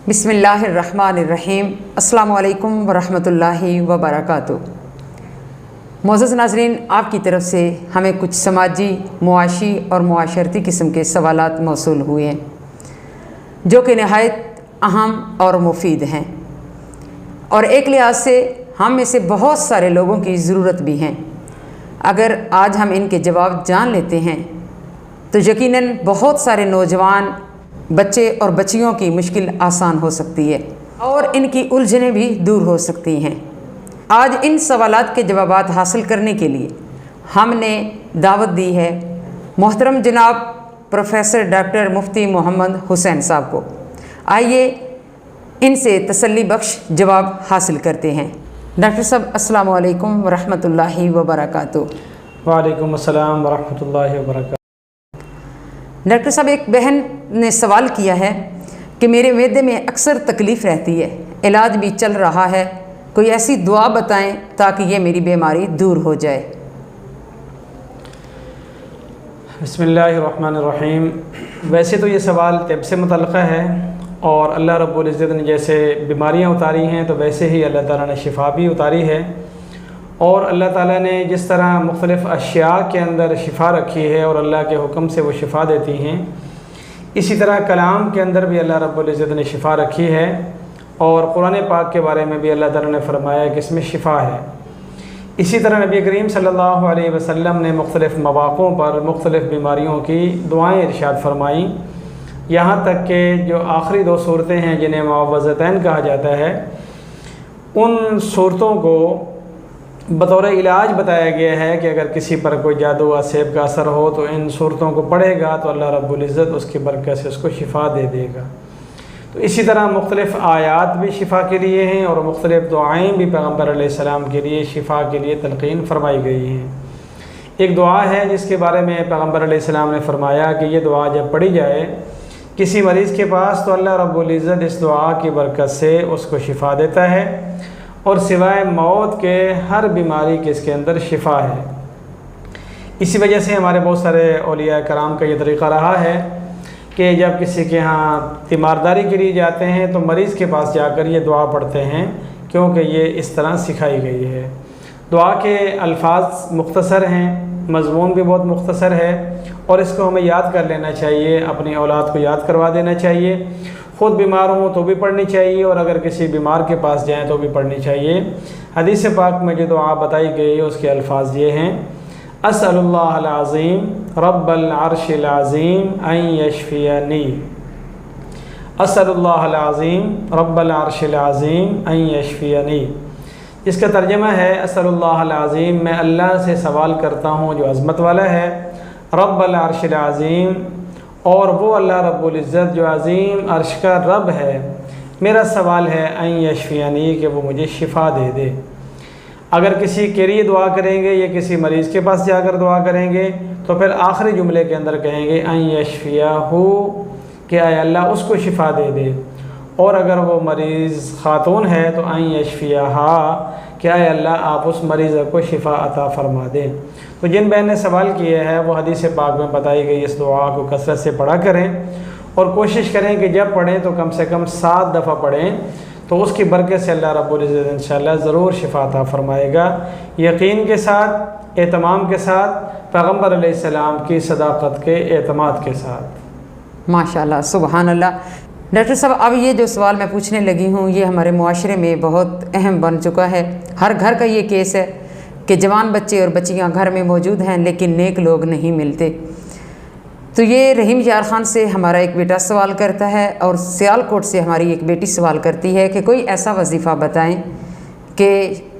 बिस्मिल्लाहिर्रहमानिर्रहीम। अस्सलामु अलैकुम वरहमतुल्लाहि वबरकातुहू। मोअज़्ज़ज़ नाज़रीन, आपकी तरफ से हमें कुछ समाजी, मुआशी और मुआशरती किस्म के सवालात मौसूल हुए हैं जो कि नहायत अहम और मुफीद हैं, और एक लिहाज से हम में से बहुत सारे लोगों की ज़रूरत भी हैं। अगर आज हम इनके जवाब जान लेते हैं तो यकीनन बहुत सारे नौजवान, बच्चे और बच्चियों की मुश्किल आसान हो सकती है और इनकी उलझनें भी दूर हो सकती हैं। आज इन सवालात के जवाबात हासिल करने के लिए हमने दावत दी है मोहतरम जनाब प्रोफेसर डॉक्टर मुफ्ती मोहम्मद हुसैन साहब को। आइए इनसे तसल्ली बख्श जवाब हासिल करते हैं। डॉक्टर साहब, अस्सलामु अलैकुम वरहमतुल्लाहि वबरकातुहू। वालेकुम अस्सलाम वरहमतुल्लाहि वबरकातुहू। डॉक्टर साहब, एक बहन ने सवाल किया है कि मेरे मैदे में अक्सर तकलीफ़ रहती है, इलाज भी चल रहा है, कोई ऐसी दुआ बताएं ताकि ये मेरी बीमारी दूर हो जाए। बिस्मिल्लाहिर्रहमानिर्रहीम। वैसे तो ये सवाल तब से मुतल्लिक़ है और अल्लाह रब्बुल इज़्ज़त ने जैसे बीमारियां उतारी हैं तो वैसे ही अल्लाह ताला ने शिफा भी उतारी है, और अल्लाह ताला ने जिस तरह मुख्तलिफ़ अशिया के अंदर शिफा रखी है और अल्लाह के हुक्म से वो शिफा देती हैं, इसी तरह कलाम के अंदर भी अल्लाह रब्बुल इज़्ज़त ने शिफा रखी है, और कुरान पाक के बारे में भी अल्लाह ताला ने फरमाया कि इसमें शिफा है। इसी तरह नबी करीम सल्लल्लाहु अलैहि वसल्लम ने मुख्तलिफ़ मौक़ों पर मुख्तलिफ़ बीमारियों की दुआएँ इरशाद फरमाई, यहाँ तक कि जो आखिरी दो सूरतें हैं जिन्हें मुअव्वज़तैन कहा जाता है, उन सूरतों को बतौर इलाज बताया गया है कि अगर किसी पर कोई जादू व सेब का असर हो तो इन सूरतों को पढ़ेगा तो अल्लाह रब्बुल इज़्ज़त उसकी बरकत से उसको शिफा दे देगा। तो इसी तरह मुख्तलिफ़ आयात भी शिफा के लिए हैं और मुख्तलिफ़ दुआएँ भी पैगम्बर अलैहिस्सलाम के लिए शिफा के लिए तलक़ीन फरमाई गई हैं। एक दुआ है जिसके बारे में पैगम्बर अलैहिस्सलाम ने फरमाया कि ये दुआ जब पढ़ी जाए किसी मरीज़ के पास तो अल्लाह रब्बुल इज़्ज़त इस दुआ की बरकत से उसको शिफा देता है, और सिवाय मौत के हर बीमारी के इसके अंदर शिफा है। इसी वजह से हमारे बहुत सारे औलिया कराम का ये तरीक़ा रहा है कि जब किसी के यहाँ तीमारदारी के लिए जाते हैं तो मरीज़ के पास जाकर ये दुआ पढ़ते हैं, क्योंकि ये इस तरह सिखाई गई है। दुआ के अल्फाज मुख्तसर हैं, मज़मून भी बहुत मुख्तसर है, और इसको हमें याद कर लेना चाहिए, अपनी औलाद को याद करवा देना चाहिए। ख़ुद बीमार हों तो भी पढ़नी चाहिए, और अगर किसी बीमार के पास जाएं तो भी पढ़नी चाहिए। हदीस पाक में जो दुआ बताई गई है उसके अल्फाज ये हैं: अस्सलुल्लाहल अज़ीम रब्बल अर्शिल अज़ीम अन यशफियनी। अस्सलुल्लाहल अज़ीम रब्बल अर्शिल अज़ीम अन यशफियनी। इसका तर्जमा है, अस्सलुल्लाहल अज़ीम, मैं अल्लाह से सवाल करता हूँ जो अज़मत वाला है, रब्बल अर्शिल अज़ीम, और वो अल्लाह रब्बुल इज़्ज़त जो अज़ीम अर्श का रब है, मेरा सवाल है अन यशफियनी, कि वो मुझे शिफा दे दे। अगर किसी के लिए दुआ करेंगे या किसी मरीज़ के पास जाकर दुआ करेंगे तो फिर आखिरी जुमले के अंदर कहेंगे अन यशफियाहू, कि आए अल्लाह उसको शिफा दे दे। और अगर वो मरीज़ ख़ातून है तो अन यशफियाहा, कि आए अल्लाह आप उस मरीज़ को शिफा अता फ़रमा दें। तो जिन बहन ने सवाल किया है वो हदीस पाक में बताई गई इस दुआ को कसरत से पढ़ा करें, और कोशिश करें कि जब पढ़ें तो कम से कम 7 दफ़ा पढ़ें, तो उसकी बरकत से अल्लाह रब्बुल इज़्ज़त इंशाअल्लाह ज़रूर शिफा अता फ़रमाएगा। यकीन के साथ, एहतमाम के साथ, पैगम्बर अलैहिस्सलाम की सदाक़त के एतमाद के साथ। माशाअल्लाह, सुबहान अल्लाह। डॉक्टर साहब, अब ये जो सवाल मैं पूछने लगी हूँ ये हमारे मुआशरे में बहुत अहम बन चुका है। हर घर का ये केस है कि जवान बच्चे और बच्चियाँ घर में मौजूद हैं लेकिन नेक लोग नहीं मिलते। तो ये रहीम यार ख़ान से हमारा एक बेटा सवाल करता है, और सियालकोट से हमारी एक बेटी सवाल करती है कि कोई ऐसा वजीफ़ा बताएं कि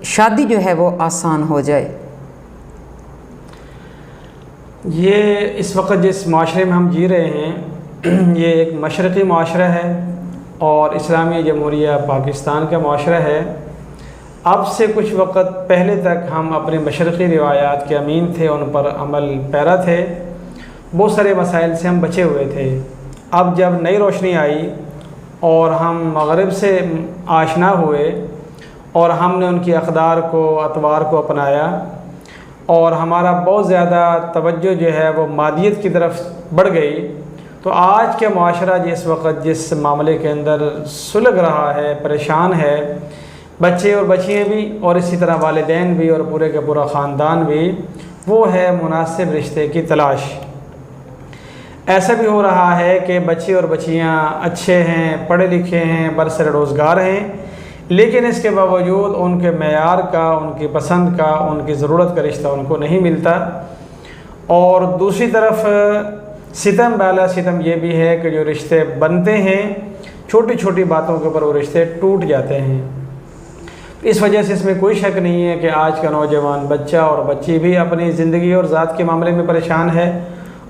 शादी जो है वो आसान हो जाए। ये इस वक्त जिस माशरे में हम जी रहे हैं ये एक मशरक़ी माशरा है और इस्लामी जमहूरिया पाकिस्तान का माशरा है। अब से कुछ वक्त पहले तक हम अपनी मशरक़ी रिवायात के अमीन थे, उन पर अमल पैरा थे, बहुत सारे मसाइल से हम बचे हुए थे। अब जब नई रोशनी आई और हम मगरिब से आशना हुए और हमने उनकी अक़दार को, अतवार को अपनाया, और हमारा बहुत ज़्यादा तवज्जो जो है वो मादियत की तरफ बढ़ गई, तो तो आज के माशरा जिस वक्त जिस मामले के अंदर सुलग रहा है, परेशान है, बच्चे और बच्चियाँ भी और इसी तरह वालिदैन भी और पूरे का पूरा ख़ानदान भी, वो है मुनासिब रिश्ते की तलाश। ऐसा भी हो रहा है कि बच्चे और बच्चियाँ अच्छे हैं, पढ़े लिखे हैं, बरसर रोज़गार हैं, लेकिन इसके बावजूद उनके मेयार का, उनकी पसंद का, उनकी ज़रूरत का रिश्ता उनको नहीं मिलता। और दूसरी तरफ सितम बाला सितम ये भी है कि जो रिश्ते बनते हैं, छोटी छोटी बातों के ऊपर वो रिश्ते टूट जाते हैं। इस वजह से इसमें कोई शक नहीं है कि आज का नौजवान बच्चा और बच्ची भी अपनी ज़िंदगी और ज़ात के मामले में परेशान है,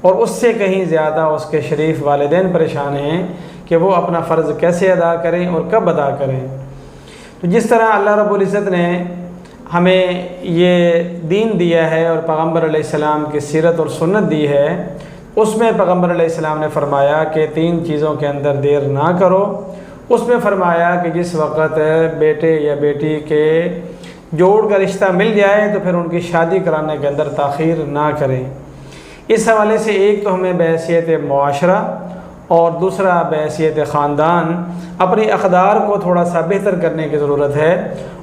और उससे कहीं ज़्यादा उसके शरीफ वालिदैन परेशान हैं कि वो अपना फ़र्ज़ कैसे अदा करें और कब अदा करें। तो जिस तरह अल्लाह रब्बुल इज़्ज़त ने हमें ये दीन दिया है और पैगम्बर अलैहिस्सलाम की सीरत और सुन्नत दी है, उसमें पैगम्बर अलैहिस्सलाम ने फ़रमाया कि 3 चीज़ों के अंदर देर ना करो। उसमें फ़रमाया कि जिस वक़्त बेटे या बेटी के जोड़ का रिश्ता मिल जाए तो फिर उनकी शादी कराने के अंदर ताख़ीर ना करें। इस हवाले से एक तो हमें बहैसियत मुआशरा और दूसरा बहैसियत ख़ानदान अपनी अक़दार को थोड़ा सा बेहतर करने की ज़रूरत है,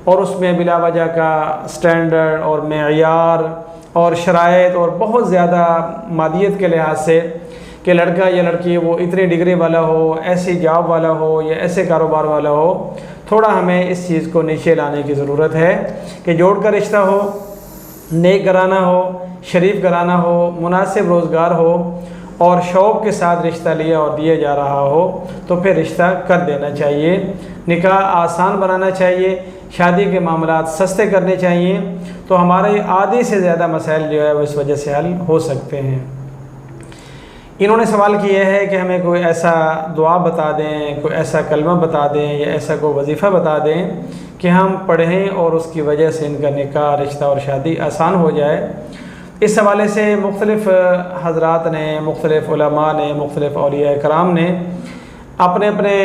और उसमें बिला वजह का स्टैंडर्ड और मेयार और शराइत और बहुत ज़्यादा मादियत के लिहाज से कि लड़का या लड़की वो इतनी डिग्री वाला हो, ऐसी जॉब वाला हो या ऐसे कारोबार वाला हो, थोड़ा हमें इस चीज़ को नीचे लाने की ज़रूरत है कि जोड़ का रिश्ता हो, नेक घराना हो, शरीफ घराना हो, मुनासिब रोज़गार हो और शौक़ के साथ रिश्ता लिया और दिया जा रहा हो तो फिर रिश्ता कर देना चाहिए। निकाह आसान बनाना चाहिए, शादी के मामलात सस्ते करने चाहिए, तो हमारे आधे से ज़्यादा मसाइल जो है वो इस वजह से हल हो सकते हैं। इन्होंने सवाल किया है कि हमें कोई ऐसा दुआ बता दें, कोई ऐसा कलमा बता दें या ऐसा कोई वजीफ़ा बता दें कि हम पढ़ें और उसकी वजह से इनका निकाह, रिश्ता और शादी आसान हो जाए। इस हवाले से मुख्तलिफ़ हज़रात ने, मुख्तलिफ़ उलमा ने, मुख्तलिफ़ औलिया कराम ने अपने अपने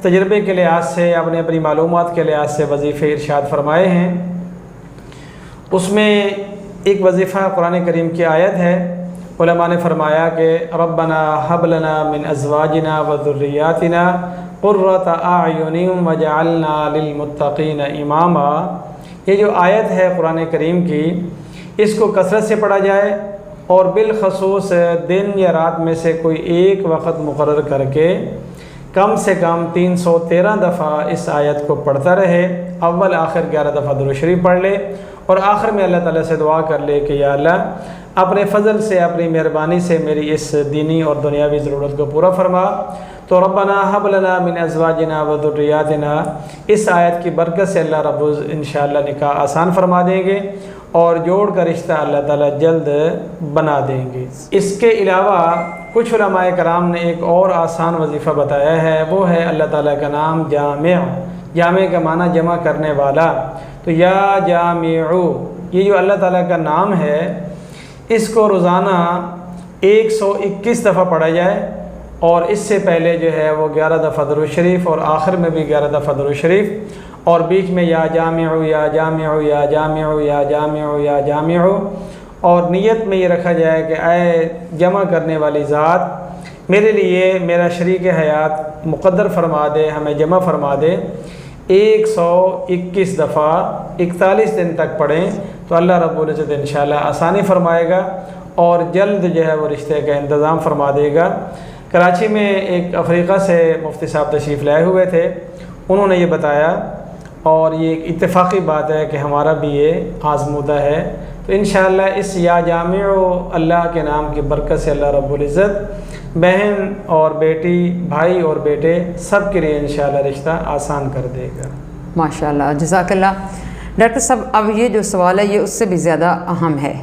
तजर्बे के लिहाज से, अपने अपनी मालूमात के लिहाज से वजीफ़े इरशाद फरमाए हैं। उसमें एक वजीफ़ा कुरान करीम की आयत है। उलमा ने फरमाया कि रब्बना हब लना मिन अज़वाजिना व ज़ुर्रियातिना क़ुर्रता अयुनिन वजअलना लिलमुत्तक़ीना इमामा। ये जो आयत है कुरान करीम की, इसको कसरत से पढ़ा जाए और बिलखसूस दिन या रात में से कोई एक वक़्त मुकर्रर करके कम से कम 313 दफ़ा इस आयत को पढ़ता रहे। अव्वल आखिर 11 दफ़ा दुरूद शरीफ पढ़ ले और आखिर में अल्लाह ताला से दुआ कर ले कि या अल्लाह अपने फ़ज़ल से, अपनी मेहरबानी से मेरी इस दीनी और दुनियावी ज़रूरत को पूरा फरमा। तो रब्बना हब लना मिन अज़वाजिना व ज़ुर्रियातिना, इस आयत की बरकत से अल्लाह रब्बुल इंशाअल्लाह निकाह आसान फरमा देंगे और जोड़ का रिश्ता अल्लाह ताला जल्द बना देंगे। इसके अलावा कुछ उलमाए कराम ने एक और आसान वजीफ़ा बताया है, वो है अल्लाह ताला का नाम जामे। जामे का माना जमा करने वाला। तो या जामिउ, ये जो अल्लाह ताला का नाम है, इसको रोज़ाना 121 दफ़ा पढ़ा जाए और इससे पहले जो है वो 11 दफ़ा दुरूद शरीफ और आखिर में भी 11 दफ़ा दुरूद शरीफ और बीच में या जामिउ या जामिउ या जामिउ या जामिउ या जामिउ, और नीयत में ये रखा जाए कि ऐ जमा करने वाली ज़ात मेरे लिए मेरा शरीक हयात मुक़द्दर फरमा दे, हमें जमा फरमा दे। 121 दफ़ा 41 दिन तक पढ़ें तो अल्लाह रब्बुल इज़्ज़त इंशाअल्लाह आसानी फरमाएगा और जल्द जो है वो रिश्ते का इंतज़ाम फरमा देगा। कराची में एक अफ्रीका से मुफ्ती साहब तशरीफ़ लाए हुए थे, उन्होंने ये बताया और ये एक इत्तेफाकी बात है कि हमारा भी ये आज़मूदा है। तो इंशाअल्लाह इस या जामिउ अल्लाह के नाम की बरकत से अल्लाह रब्बुल इज़्ज़त बहन और बेटी, भाई और बेटे सब के लिए इंशाअल्लाह रिश्ता आसान कर देगा। माशाअल्लाह, जज़ाकल्लाह। डॉक्टर साहब, अब ये जो सवाल है ये उससे भी ज़्यादा अहम है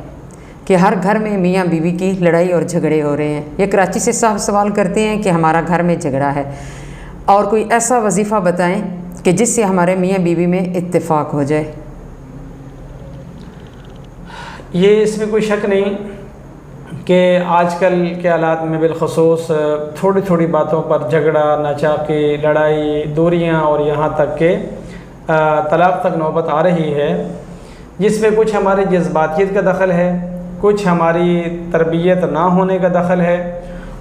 कि हर घर में मियाँ बीवी की लड़ाई और झगड़े हो रहे हैं। ये कराची से साहब सवाल करते हैं कि हमारा घर में झगड़ा है और कोई ऐसा वजीफ़ा बताएं कि जिससे हमारे मियाँ बीवी में इत्तेफाक हो जाए। ये इसमें कोई शक नहीं कि आजकल के हालात में बिलखसूस थोड़ी थोड़ी बातों पर झगड़ा, नाचाकी, लड़ाई, दूरियां और यहाँ तक के तलाक़ तक नौबत आ रही है, जिसमें कुछ हमारी जज्बातियत का दखल है, कुछ हमारी तरबियत ना होने का दखल है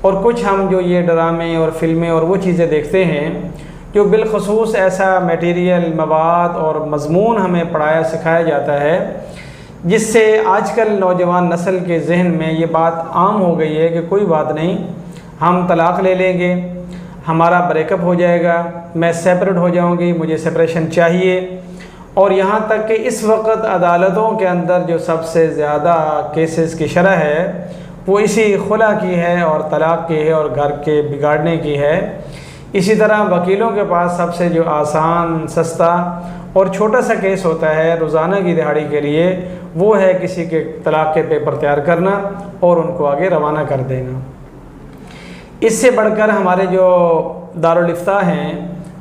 और कुछ हम जो ये ड्रामे और फिल्में और वो चीज़ें देखते हैं जो बिलखसूस ऐसा मटेरियल, मवाद और मज़मून हमें पढ़ाया सिखाया जाता है जिससे आजकल नौजवान नस्ल के जहन में ये बात आम हो गई है कि कोई बात नहीं, हम तलाक़ ले लेंगे, हमारा ब्रेकअप हो जाएगा, मैं सेपरेट हो जाऊंगी, मुझे सेपरेशन चाहिए। और यहाँ तक कि इस वक्त अदालतों के अंदर जो सबसे ज़्यादा केसेस की शरह है वो इसी खुला की है और तलाक़ की है और घर के बिगाड़ने की है। इसी तरह वकीलों के पास सबसे जो आसान, सस्ता और छोटा सा केस होता है रोज़ाना की दिहाड़ी के लिए, वो है किसी के तलाक़ के पेपर तैयार करना और उनको आगे रवाना कर देना। इससे बढ़कर हमारे जो दारुल इफ्ता हैं,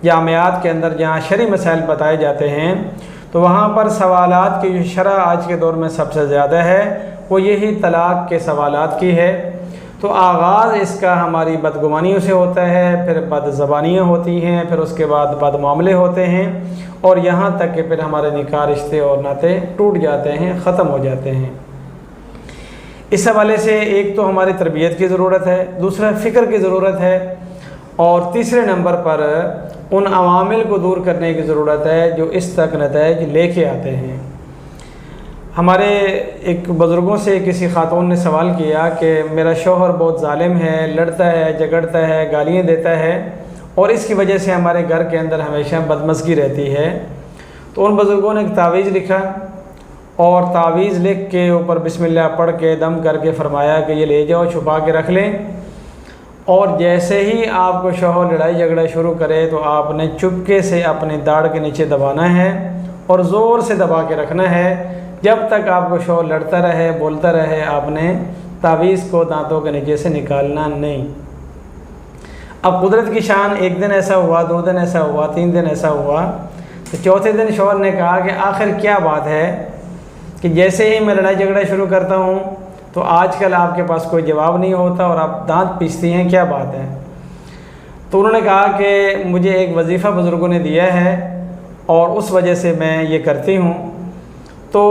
जामियात के अंदर जहाँ शरई मसाइल बताए जाते हैं, तो वहाँ पर सवालात की जो शरह आज के दौर में सबसे ज़्यादा है वो यही तलाक़ के सवालात की है। तो आगाज़ इसका हमारी बदगुमानियों से होता है, फिर बदज़बानियाँ होती हैं, फिर उसके बाद बदमामले होते हैं और यहाँ तक कि फिर हमारे निकाह, रिश्ते और नाते टूट जाते हैं, ख़त्म हो जाते हैं। इस हवाले से एक तो हमारी तरबियत की ज़रूरत है, दूसरा फ़िक्र की ज़रूरत है और तीसरे नंबर पर उन अवामिल को दूर करने की ज़रूरत है जो इस तक नतीजे लेके आते हैं। हमारे एक बुज़ुर्गों से किसी ख़ातून ने सवाल किया कि मेरा शौहर बहुत ज़ालिम है, लड़ता है, झगड़ता है, गालियाँ देता है और इसकी वजह से हमारे घर के अंदर हमेशा बदमज़गी रहती है। तो उन बुज़ुर्गों ने एक तावीज़ लिखा और तावीज़ लिख के ऊपर बिस्मिल्लाह पढ़ के दम करके फ़रमाया कि ये ले जाओ, छुपा के रख लें और जैसे ही आपको शौहर लड़ाई झगड़ा शुरू करे तो आपने चुपके से अपनी दाढ़ के नीचे दबाना है और ज़ोर से दबा के रखना है। जब तक आपको शौहर लड़ता रहे, बोलता रहे, आपने तावीज़ को दांतों के नीचे से निकालना नहीं। अब कुदरत की शान, एक दिन ऐसा हुआ, 2 दिन ऐसा हुआ, 3 दिन ऐसा हुआ, तो चौथे दिन शौहर ने कहा कि आखिर क्या बात है कि जैसे ही मैं लड़ाई झगड़ा शुरू करता हूँ तो आजकल आपके पास कोई जवाब नहीं होता और आप दांत पीसती हैं, क्या बात है। तो उन्होंने कहा कि मुझे एक वजीफ़ा बुज़ुर्गों ने दिया है और उस वजह से मैं ये करती हूँ। तो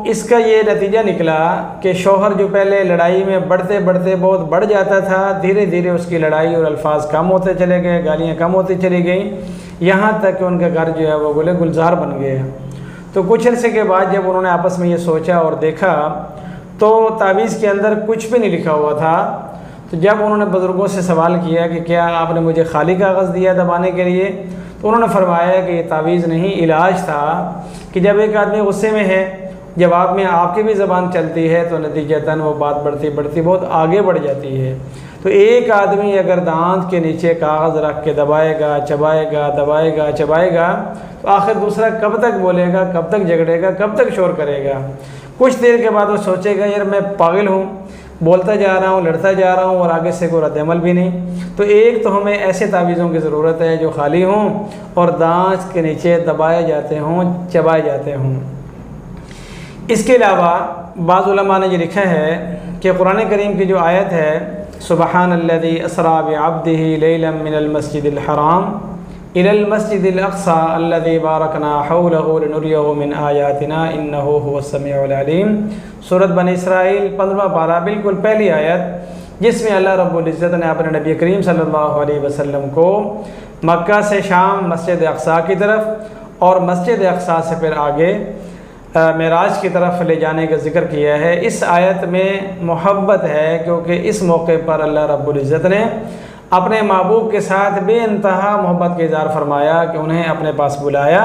इसका ये नतीजा निकला कि शौहर जो पहले लड़ाई में बढ़ते बढ़ते बहुत बढ़ जाता था, धीरे धीरे उसकी लड़ाई और अल्फाज कम होते चले गए, गालियाँ कम होती चली गई, यहाँ तक कि उनका घर जो है वो गुले गुलजार बन गया। तो कुछ अर्से के बाद जब उन्होंने आपस में ये सोचा और देखा तो तावीज़ के अंदर कुछ भी नहीं लिखा हुआ था। तो जब उन्होंने बुज़ुर्गों से सवाल किया कि क्या आपने मुझे खाली कागज़ दिया दबाने के लिए, तो उन्होंने फरमाया कि ये तावीज़ नहीं, इलाज था कि जब एक आदमी गुस्से में है, जवाब में आपकी भी ज़बान चलती है तो नतीजतन वो बात बढ़ती बढ़ती बहुत आगे बढ़ जाती है। तो एक आदमी अगर दांत के नीचे कागज़ रख के दबाएगा, चबाएगा, दबाएगा, चबाएगा, तो आखिर दूसरा कब तक बोलेगा, कब तक झगड़ेगा, कब तक शोर करेगा। कुछ देर के बाद वो सोचेगा यार मैं पागल हूँ, बोलता जा रहा हूँ, लड़ता जा रहा हूँ और आगे से कोई रद्द-ए-अमल भी नहीं। तो एक तो हमें ऐसे तावीज़ों की ज़रूरत है जो खाली हों और दांत के नीचे दबाए जाते हों, चबाए जाते हों। इसके अलावा बाज़ उलमा ने ये लिखा है कि कुरान करीम की जो आयत है, सुबहानल्लज़ी अस्रा बिअब्दिही लैलन मिनल मस्जिदिल हराम इलल मस्जिदिल अक़सा अल्लज़ी बारकना हौलहु लिनुरियहु मिन आयातिना इन्नहु हुवस समीउल अलीम। सूरत बनी इसराइल 15वां पारा, बिल्कुल पहली आयत, जिसमें अल्लाह रब्बुल इज़्ज़त ने अपने नबी करीम सल्लल्लाहु अलैहि वसल्लम को मक्का से शाम मस्जिद अक़सा की तरफ और मस्जिद अक़सा से फिर आगे मेराज की तरफ ले जाने का ज़िक्र किया है। इस आयत में मोहब्बत है क्योंकि इस मौके पर अल्लाह रब्बुल इज़्ज़त ने अपने महबूब के साथ बेइंतहा मोहब्बत का इज़हार फरमाया कि उन्हें अपने पास बुलाया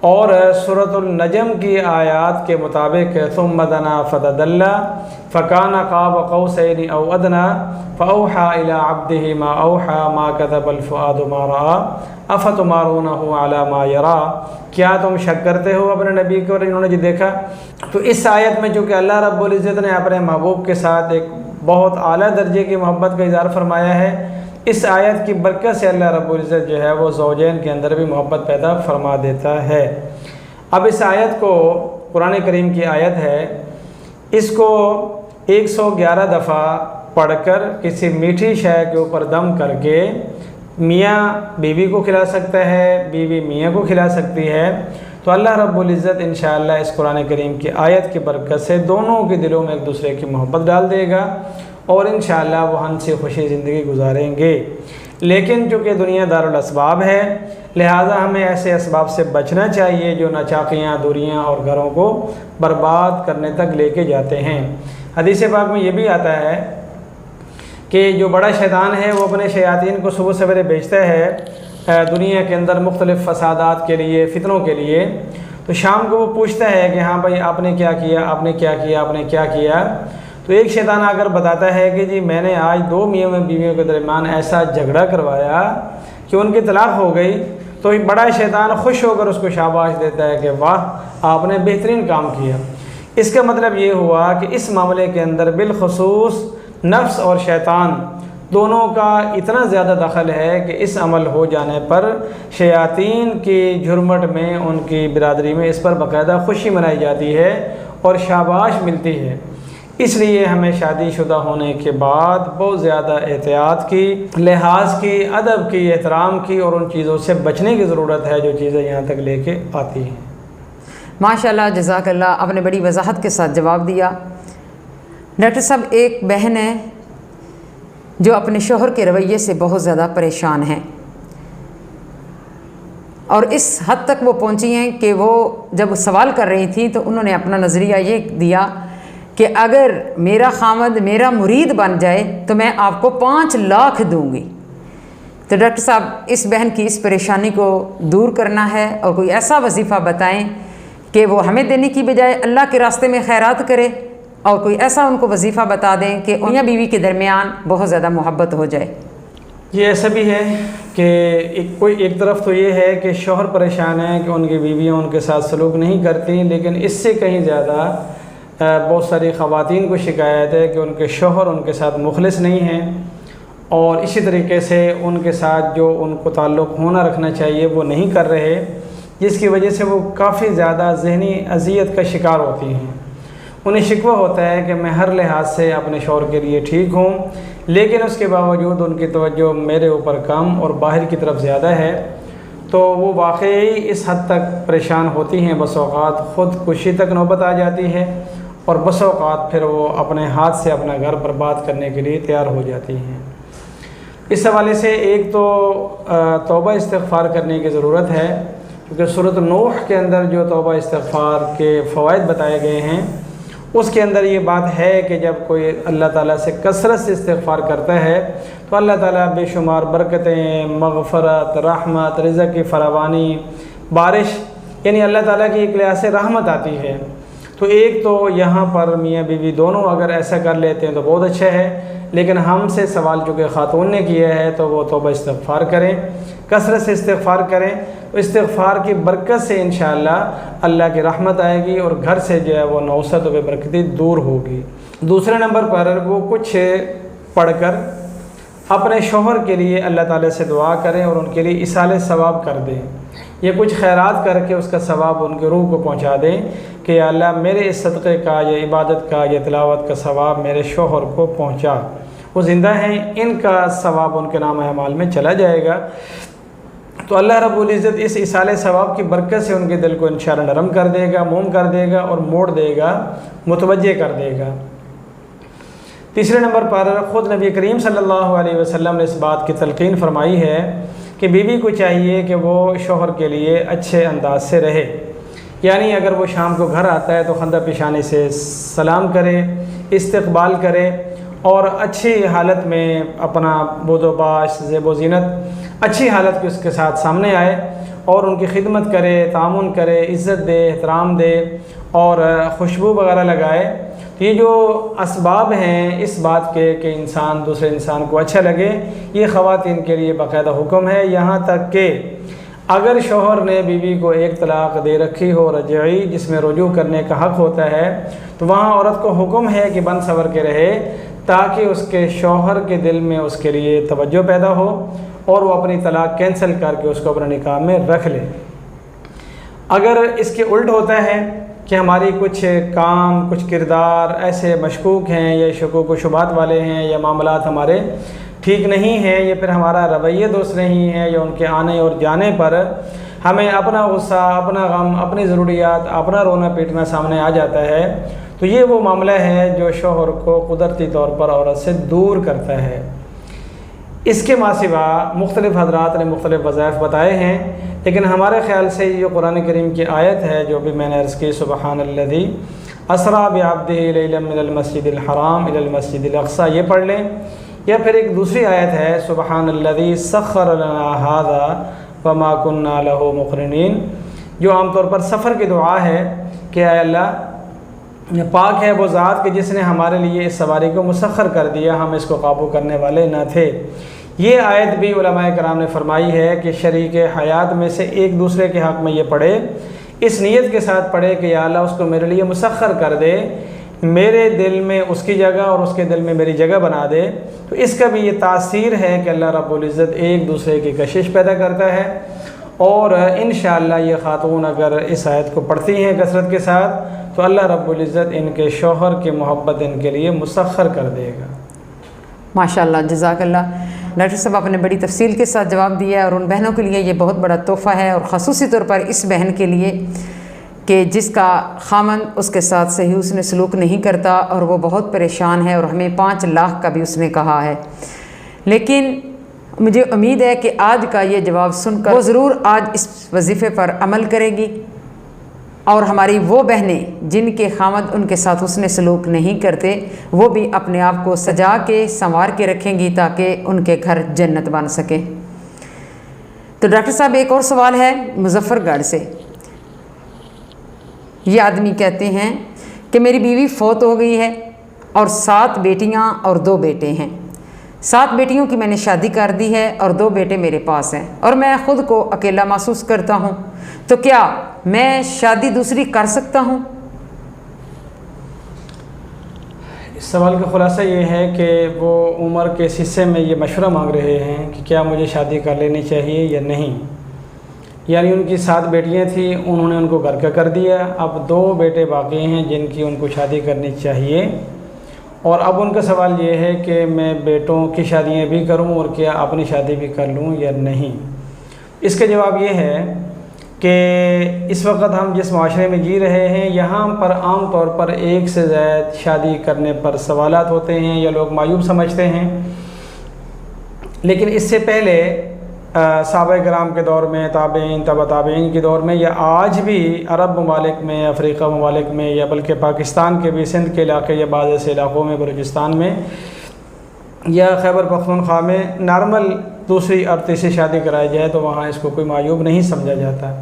और सूरतुल नजम की आयत के मुताबिक सुम्मा दना फतदल्ला फ़काना क़ाब क़ौसैनि औ अदना फ़अौहा इला अब्दिही मा औहा मा कज़बल फ़ुआदु मा रआ अफ़तुमारूनहु अला मा यरा। क्या तुम शक करते हो अपने नबी को और इन्होंने जो देखा। तो इस आयत में चूँकि अल्लाह रब्बुल इज़्ज़त ने अपने महबूब के साथ एक बहुत आला दर्जे की मोहब्बत का इज़हार फरमाया है, इस आयत की बरकत से अल्लाह रब्बुल इज़्ज़त जो है वो ज़ौजैन के अंदर भी मोहब्बत पैदा फरमा देता है। अब इस आयत को, कुरान करीम की आयत है, इसको 111 दफ़ा पढ़कर किसी मीठी शय के ऊपर दम करके मियाँ बीवी को खिला सकता है, बीवी मियाँ को खिला सकती है। तो अल्लाह रब्बुल इज़्ज़त इंशाअल्लाह इस कुरान करीम की आयत की बरकत से दोनों के दिलों में एक दूसरे की मोहब्बत डाल देगा और इंशाअल्लाह वो हंसी खुशी ज़िंदगी गुजारेंगे। लेकिन चूँकि दुनिया दारुल असबाब है, लिहाजा हमें ऐसे असबाब से बचना चाहिए जो नाचाकियाँ, दूरियाँ और घरों को बर्बाद करने तक लेके जाते हैं। हदीस पाक में ये भी आता है कि जो बड़ा शैतान है वो अपने शयातीन को सुबह सवेरे भेजता है दुनिया के अंदर मुख्तलिफ़ फसादात के लिए, फ़ितनों के लिए। तो शाम को वो पूछता है कि हाँ भाई आपने क्या किया, आपने क्या किया, आपने क्या किया। तो एक शैतान आकर बताता है कि जी मैंने आज 2 मियाँ बीवियों के दरमियान ऐसा झगड़ा करवाया कि उनकी तलाक़ हो गई। तो एक बड़ा शैतान खुश होकर उसको शाबाश देता है कि वाह आपने बेहतरीन काम किया। इसका मतलब ये हुआ कि इस मामले के अंदर बिलखुसूस नफ्स और शैतान दोनों का इतना ज़्यादा दखल है कि इस अमल हो जाने पर शयातीन की झुरमट में, उनकी बिरादरी में इस पर बाकायदा खुशी मनाई जाती है और शाबाश मिलती है। इसलिए हमें शादीशुदा होने के बाद बहुत ज़्यादा एहतियात की, लिहाज की, अदब की, एहतराम की और उन चीज़ों से बचने की ज़रूरत है जो चीज़ें यहाँ तक लेके आती हैं। माशाल्लाह, जज़ाकल्लाह, आपने बड़ी वजाहत के साथ जवाब दिया। डॉक्टर साहब, एक बहन है जो अपने शोहर के रवैये से बहुत ज़्यादा परेशान हैं और इस हद तक वो पहुंची हैं कि वो जब सवाल कर रही थी तो उन्होंने अपना नज़रिया ये दिया कि अगर मेरा खामद मेरा मुरीद बन जाए तो मैं आपको 5 लाख दूंगी। तो डॉक्टर साहब, इस बहन की इस परेशानी को दूर करना है और कोई ऐसा वजीफ़ा बताएं कि वो हमें देने की बजाय अल्लाह के रास्ते में खैरात करे, और कोई ऐसा उनको वजीफ़ा बता दें कि मियाँ बीवी के दरमियान बहुत ज़्यादा मोहब्बत हो जाए। ये ऐसा भी है कि एक तरफ तो ये है कि शौहर परेशान है कि उनकी बीवियाँ उनके साथ सलूक नहीं करती, लेकिन इससे कहीं ज़्यादा बहुत सारी ख़वातीन को शिकायत है कि उनके शौहर उनके साथ मुखलिस नहीं हैं और इसी तरीके से उनके साथ जो उनको ताल्लुक़ होना रखना चाहिए वो नहीं कर रहे, जिसकी वजह से वो काफ़ी ज़्यादा ज़हनी अज़ियत का शिकार होती हैं। उन्हें शिकवा होता है कि मैं हर लिहाज से अपने शौहर के लिए ठीक हूँ, लेकिन उसके बावजूद उनकी तवज्जो मेरे ऊपर कम और बाहर की तरफ ज़्यादा है। तो वो वाकई इस हद तक परेशान होती हैं, बस औक़ात ख़ुदकुशी तक नौबत आ जाती है और बस औक़ात फिर वो अपने हाथ से अपना घर बर्बाद करने के लिए तैयार हो जाती हैं। इस हवाले से एक तो तौबा इस्तिग़फ़ार करने की ज़रूरत है, क्योंकि सूरत नूह के अंदर जो तौबा इस्तिग़फ़ार के फ़वाइद बताए गए हैं उसके अंदर ये बात है कि जब कोई अल्लाह ताला से कसरत से इस्तिग़फ़ार करता है तो अल्लाह ताला बेशुमार बरकतें, मग़फ़रत, रहमत, रिज़्क़ की फरावानी, बारिश, यानी अल्लाह ताला की एक लिहाज से रहमत आती है। तो एक तो यहाँ पर मियाँ बीवी दोनों अगर ऐसा कर लेते हैं तो बहुत अच्छा है, लेकिन हमसे सवाल चूँकि ख़ातून ने किया है तो वो तौबा इस्तिग़फ़ार करें, कसरत से इस्तिग़फ़ार करें। तो इस्तिग़फ़ार की बरकत से इंशाअल्लाह अल्लाह की रहमत आएगी और घर से जो है वो नौसत व बेबरकती दूर होगी। दूसरे नंबर पर वो कुछ पढ़कर अपने शौहर के लिए अल्लाह ताला से दुआ करें और उनके लिए इसाले सवाब कर दें, ये कुछ खैरात करके उसका सवाब उनके रूह को पहुँचा दें कि अल्लाह मेरे इस सदक़े का या इबादत का या तिलावत का सवाब मेरे शौहर को पहुँचा। वो ज़िंदा हैं, इनका सवाब उनके नाम अमाल में चला जाएगा। तो अल्लाह रब्बुल इज़्ज़त इस इसाले सवाब की बरकत से उनके दिल को इंशाअल्लाह नरम कर देगा, मोम कर देगा और मोड़ देगा, मुतवज्जे कर देगा। तीसरे नंबर पर ख़ुद नबी करीम सल्लल्लाहु अलैहि वसल्लम ने इस बात की तलक़ीन फरमाई है कि बीवी को चाहिए कि वो शौहर के लिए अच्छे अंदाज से रहे, यानी अगर वो शाम को घर आता है तो खंदा पेशानी से सलाम करे, इस्तक़बाल करे और अच्छी हालत में अपना बोदोबाश, ज़ेबो ज़ीनत अच्छी हालत की उसके साथ सामने आए और उनकी खिदमत करे, तामुन करे, इज़्ज़त दे, एहतराम दे और खुशबू वगैरह लगाए। तो ये जो असबाब हैं इस बात के कि इंसान दूसरे इंसान को अच्छा लगे, ये ख़वातीन के लिए बाकायदा हुक्म है। यहाँ तक कि अगर शौहर ने बीवी को एक तलाक़ दे रखी हो रजई, जिसमें रुजू करने का हक़ होता है, तो वहाँ औरत को हुक्म है कि बन सवर के रहे ताकि उसके शौहर के दिल में उसके लिए तवज्जो पैदा हो और वो अपनी तलाक़ कैंसिल करके उसको अपने निकाह में रख ले। अगर इसके उल्ट होता है कि हमारी कुछ काम, कुछ किरदार ऐसे मशकूक हैं या शकूक व शुबात वाले हैं या मामलात हमारे ठीक नहीं हैं या फिर हमारा रवैया दुरुस्त नहीं है या उनके आने और जाने पर हमें अपना गुस्सा, अपना गम, अपनी ज़रूरियात, अपना रोना पीटना सामने आ जाता है, तो ये वो मामला है जो शोहर को कुदरती तौर पर औरत से दूर करता है। इसके मासिवा मुख्तलिफ़ हज़रात ने मुख्तलिफ़ वज़ाइफ बताए हैं, लेकिन हमारे ख़्याल से ये कुरान करीम की आयत है जो भी मैंने अर्ज़ की, सुबहानल्लज़ी असरा बिअब्दिही लैलन मिनल मस्जिदिल हराम इलल मस्जिदिल अक़सा, ये पढ़ लें। या फिर एक दूसरी आयत है सुबहानल्लज़ी सख़्ख़र लना हाज़ा वमा कुन्ना लहू मुक़रिनीन, जो आमतौर पर सफ़र की दुआ है कि अल्लाह पाक है वो ज़ात कि जिसने हमारे लिए इस सवारी को मुसख्खर कर दिया, हम इसको काबू करने वाले न थे। ये आयत भी उलमाए कराम ने फरमाई है कि शरीक हयात में से एक दूसरे के हक़ में ये पढ़े, इस नीयत के साथ पढ़े कि या अल्लाह उसको मेरे लिए मुसख्खर कर दे, मेरे दिल में उसकी जगह और उसके दिल में मेरी जगह बना दे। तो इसका भी ये तासीर है कि अल्लाह रब्बुल इज़्ज़त एक दूसरे की कशिश पैदा करता है। और इंशाअल्लाह ये ख़ातून अगर इस आयत को पढ़ती हैं कसरत के साथ तो अल्लाह रब्बुल इज़्ज़त इनके शौहर की मोहब्बत इनके लिए मुसख्खर कर देगा। माशाअल्लाह, जज़ाकल्लाह। डॉक्टर साहब आपने बड़ी तफसील के साथ जवाब दिया है और उन बहनों के लिए ये बहुत बड़ा तोहफ़ा है, और ख़ुसूसी तौर पर इस बहन के लिए कि जिसका खामन उसके साथ सही उसने सलूक नहीं करता और वो बहुत परेशान है, और हमें 5 लाख का भी उसने कहा है। लेकिन मुझे उम्मीद है कि आज का ये जवाब सुनकर वो ज़रूर आज इस वजीफ़े पर अमल करेगी, और हमारी वो बहनें जिनके खामद उनके साथ उसने सलूक नहीं करते वो भी अपने आप को सजा के संवार के रखेंगी ताकि उनके घर जन्नत बन सके। तो डॉक्टर साहब एक और सवाल है मुजफ्फरगढ़ से। ये आदमी कहते हैं कि मेरी बीवी फौत हो गई है और 7 बेटियां और 2 बेटे हैं। 7 बेटियों की मैंने शादी कर दी है और 2 बेटे मेरे पास हैं, और मैं ख़ुद को अकेला महसूस करता हूँ। तो क्या मैं शादी दूसरी कर सकता हूँ? इस सवाल का ख़ुलासा ये है कि वो उम्र के इस हिस्से में ये मशवरा मांग रहे हैं कि क्या मुझे शादी कर लेनी चाहिए या नहीं। यानी उनकी 7 बेटियां थी, उन्होंने उनको घर का कर दिया, अब 2 बेटे बाकी हैं जिनकी उनको शादी करनी चाहिए। और अब उनका सवाल ये है कि मैं बेटों की शादियां भी करूं और क्या अपनी शादी भी कर लूं या नहीं। इसका जवाब ये है कि इस वक्त हम जिस माशरे में जी रहे हैं यहाँ पर आम तौर पर एक से ज़्यादा शादी करने पर सवालात होते हैं या लोग मायूब समझते हैं। लेकिन इससे पहले सहाबा किराम के दौर में, ताबईन, तबा ताबईन के दौर में, या आज भी अरब ममालिक में, अफ्रीका ममालिक में, या बल्कि पाकिस्तान के भी सिंध के इलाके या बाज़ ऐसे इलाक़ों में, बलूचिस्तान में या खैबर पख्तूनख्वा में नॉर्मल दूसरी और तीसरी शादी कराई जाए तो वहाँ इसको कोई मायूब नहीं समझा जाता।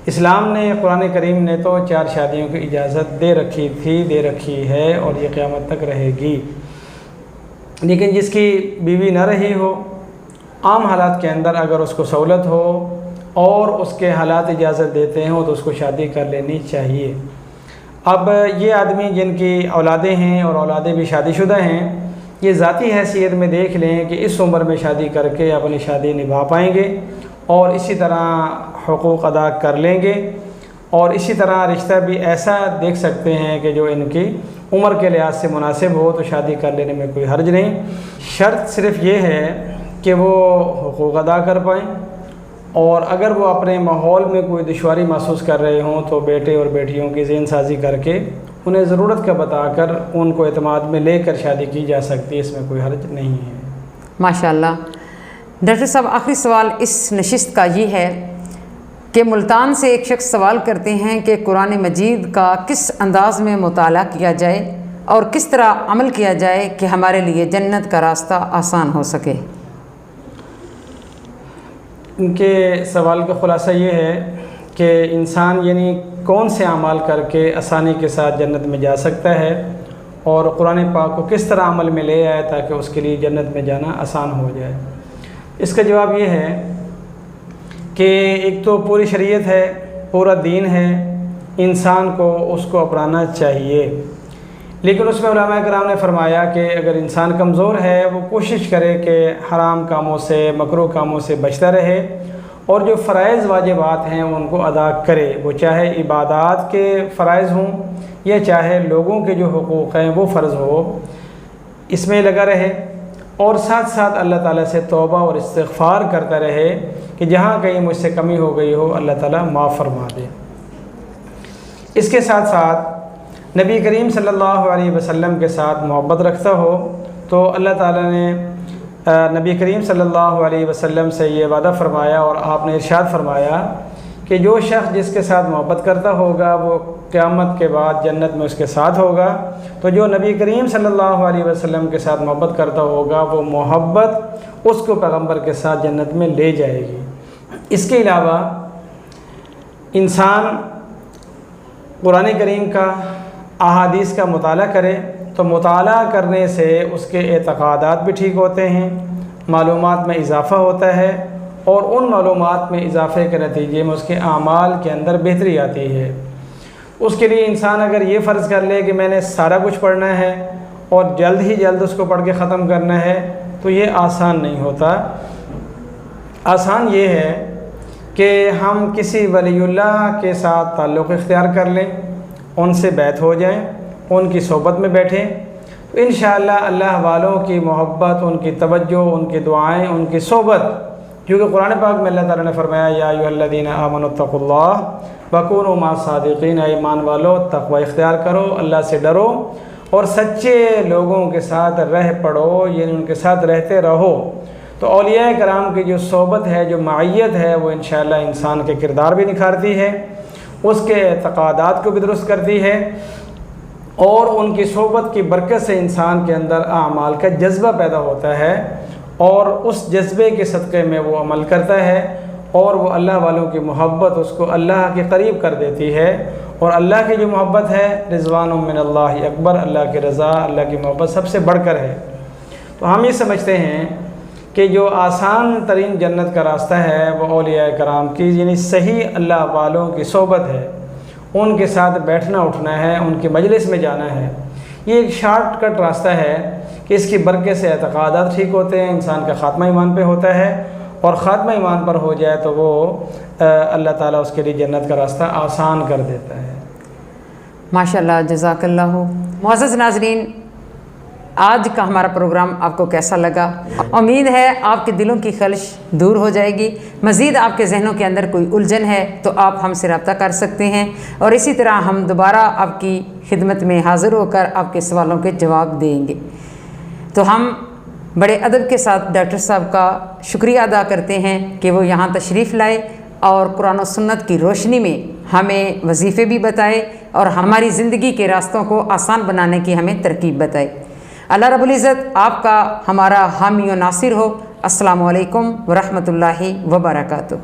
इस्लाम ने, कुरान करीम ने तो 4 शादियों की इजाज़त दे रखी थी, दे रखी है और ये क़यामत तक रहेगी। लेकिन जिसकी बीवी न रही हो, आम हालात के अंदर अगर उसको सहूलत हो और उसके हालात इजाज़त देते हो तो उसको शादी कर लेनी चाहिए। अब ये आदमी जिनकी औलादें हैं और औलादें भी शादीशुदा हैं, ये ज़ाती हैसियत में देख लें कि इस उम्र में शादी करके अपनी शादी निभा पाएंगे और इसी तरह हुकूक़ अदा कर लेंगे, और इसी तरह रिश्ता भी ऐसा देख सकते हैं कि जो इनकी उम्र के लिहाज से मुनासिब हो तो शादी कर लेने में कोई हर्ज नहीं। शर्त सिर्फ़ ये है कि वो हुकूक़ अदा कर पाएँ, और अगर वो अपने माहौल में कोई दुश्वारी महसूस कर रहे हों तो बेटे और बेटियों की ज़हन साजी करके उन्हें ज़रूरत का बताकर उनको एतमाद में लेकर शादी की जा सकती है, इसमें कोई हर्ज नहीं है। माशाअल्लाह। डॉक्टर साहब आखिरी सवाल इस नशिस्त का ये है कि मुल्तान से एक शख्स सवाल करते हैं कि कुरान मजीद का किस अंदाज़ में मुताला किया जाए और किस तरह अमल किया जाए कि हमारे लिए जन्नत का रास्ता आसान हो सके। इनके सवाल का ख़ुलासा ये है कि इंसान यानी कौन से अमाल करके आसानी के साथ जन्नत में जा सकता है और कुरान पाक को किस तरह अमल में ले आए ताकि उसके लिए जन्नत में जाना आसान हो जाए। इसका जवाब ये है कि एक तो पूरी शरीयत है, पूरा दीन है, इंसान को उसको अपनाना चाहिए। लेकिन उसमें उलमा किराम ने फरमाया कि अगर इंसान कमज़ोर है वो कोशिश करे कि हराम कामों से, मकरूह कामों से बचता रहे और जो फ़राइज़ वाजिबात हैं उनको अदा करे, वो चाहे इबादात के फ़राइज़ हों या चाहे लोगों के जो हुकूक़ हैं वो फ़र्ज़ हो, इसमें लगा रहे और साथ साथ अल्लाह ताला से तौबा और इस्तिग़फ़ार करता रहे कि जहाँ कहीं मुझसे कमी हो गई हो अल्लाह ताला माफ़ फरमा दे। इसके साथ साथ नबी करीम सल्लल्लाहु अलैहि वसल्लम के साथ मोहब्बत रखता हो तो अल्लाह ताला ने नबी करीम सल्लल्लाहु अलैहि वसल्लम से ये वादा फ़रमाया और आपने इरशाद फरमाया कि जो शख्स जिसके साथ मोहब्बत करता होगा वो क़यामत के बाद जन्नत में उसके साथ होगा। तो जो नबी करीम सल्लल्लाहु अलैहि वसल्लम के साथ मोहब्बत करता होगा वो मोहब्बत उसको पैगंबर के साथ जन्नत में ले जाएगी। इसके अलावा इंसान कुरान करीम का, अहादीस का मुताला करे तो मुताला करने से उसके एतक़ादात भी ठीक होते हैं, मालूमात में इजाफ़ा होता है और उन मालूमात में इजाफ़े के नतीजे में उसके आमाल के अंदर बेहतरी आती है। उसके लिए इंसान अगर ये फ़र्ज़ कर ले कि मैंने सारा कुछ पढ़ना है और जल्द ही जल्द उसको पढ़ के ख़त्म करना है तो ये आसान नहीं होता। आसान ये है कि हम किसी वलीउल्लाह के साथ ताल्लुक़ इख्तियार कर लें, उनसे बैत हो जाएं, उनकी सोबत में बैठें तो इंशाअल्लाह अल्लाह वालों की मोहब्बत, उनकी तवज्जो, उनकी दुआएं, उनकी सोबत, क्योंकि कुरान पाक में अल्लाह ताला ने फरमाया या अय्युहल्लज़ीना आमनुत्तक़ुल्लाह वकूनू मास्सादिक़ीन, ईमान वालो तक़वा इख्तियार करो, अल्लाह से डरो और सच्चे लोगों के साथ रह पड़ो, यानी उनके साथ रहते रहो। तो औलिया कराम की जो सोबत है, जो मायत है, वो इंशाअल्लाह इंसान के किरदार भी निखारती है, उसके एतक़ादात को भी दुरुस्त करती है और उनकी सोबत की बरकत से इंसान के अंदर आमाल का जज्बा पैदा होता है और उस जज्बे के सदक़े में वो अमल करता है और वो अल्लाह वालों की मोहब्बत उसको अल्लाह के करीब कर देती है। और अल्लाह की जो मोहब्बत है रिज़वानुम मिनल्लाहि अकबर, अल्लाह की रज़ा, अल्लाह की मोहब्बत सबसे बढ़कर है। तो हम ये समझते हैं कि जो आसान तरीन जन्नत का रास्ता है वो औलिया कराम की, यानी सही अल्लाह वालों की सोबत है, उनके साथ बैठना उठना है, उनकी मजलिस में जाना है। ये एक शॉर्टकट रास्ता है कि इसकी बरकत से एतक़ादात ठीक होते हैं, इंसान का ख़ात्मा ईमान पे होता है और ख़ात्मा ईमान पर हो जाए तो वो अल्लाह ताला उसके लिए जन्नत का रास्ता आसान कर देता है। माशाअल्लाह, जज़ाकल्लाह। मुअज़्ज़ज़ नाज़रीन, आज का हमारा प्रोग्राम आपको कैसा लगा? उम्मीद है आपके दिलों की खलश दूर हो जाएगी। मज़ीद आपके जहनों के अंदर कोई उलझन है तो आप हमसे रब्ता कर सकते हैं और इसी तरह हम दोबारा आपकी खिदमत में हाज़िर होकर आपके सवालों के जवाब देंगे। तो हम बड़े अदब के साथ डॉक्टर साहब का शुक्रिया अदा करते हैं कि वो यहाँ तशरीफ़ लाए और कुरान और सुन्नत की रोशनी में हमें वजीफ़े भी बताए और हमारी ज़िंदगी के रास्तों को आसान बनाने की हमें तरकीब बताए। अल्लाह रब्बुल इज़्ज़त आपका हमारा हामी और नासिर हो। अस्सलामु अलैकुम व रहमतुल्लाहि व बरकातुहू।